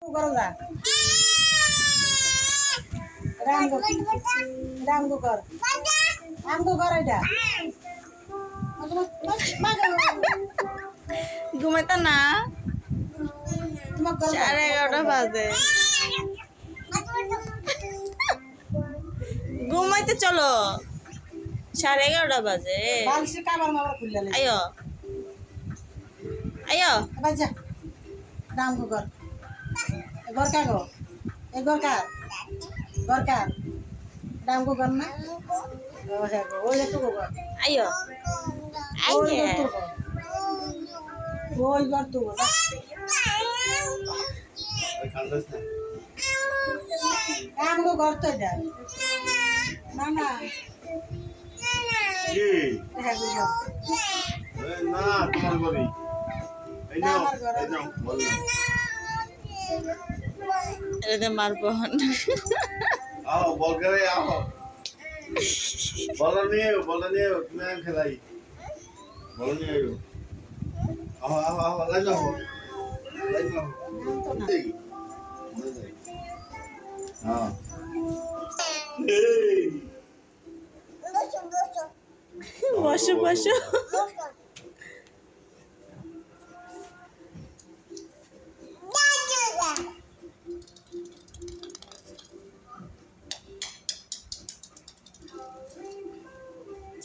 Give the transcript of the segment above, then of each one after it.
करो जा राम को कर এটা ঘুমাইতা না 11:30 বাজে ঘুমাইতে চলো 11:30 বাজে বালিশ কাবার মাবার খুললে আয়ো আয়ো বাজা রাম को कर घर का गो एक घर का राम को करना ओ है गो ओ तो गो আয়ো আইয়ে ওই ঘর তো আমগো ঘর তো এটা না না কি হ্যাঁ গো না তোমার বাড়ি এই নাও বল এতে মারবো আও বল করে আও বল নিয়ে তুমি খেলাই বল নিয়ে আও লাই যাও ঠিক হ্যাঁ এই বসো বসো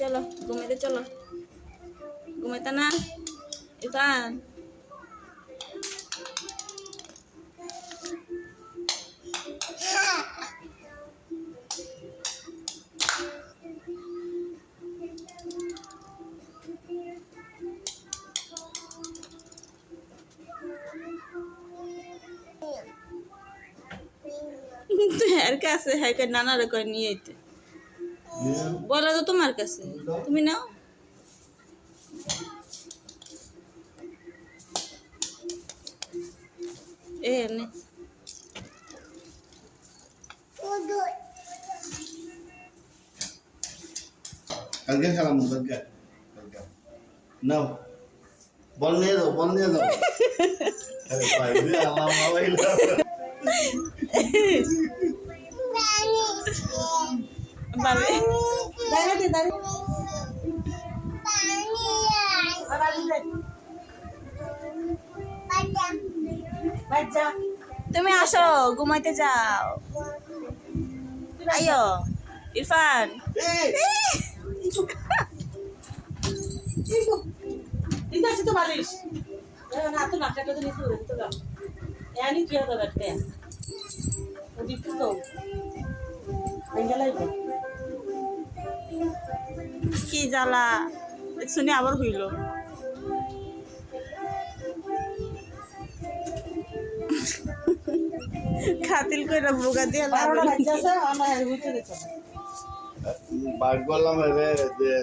চলো ঘুমাইতে চলো ঘুমাইতে না ইরফান এর কাছে হ্যাঁ নানার করে নিয়ে যেতে বলা তো তোমার কাছে তুমি নাও এমনি কালকে খেলাম কালকে নাও বল নিয়ে দাও আরে ভাই রে আল্লাহ মাওয়াইলা বাবে দাঁড়াতে বাচ্চা তুমি আসো ঘুমাইতে যাও আইও ইরফান এটা আছে তো বালিশ না তো না কাটা তো নিচে উড়ে তো গা यानी क्या होता बैठते हैं वो दिखते तो बेंगलाई কি জ্বালা শুনে আবার হইল খাতিল কইরা বোগা দিয়া বারোটা বাচ্চা আছে আমরা হেরে বুঝতে দেখছো বাগ বললাম রে যে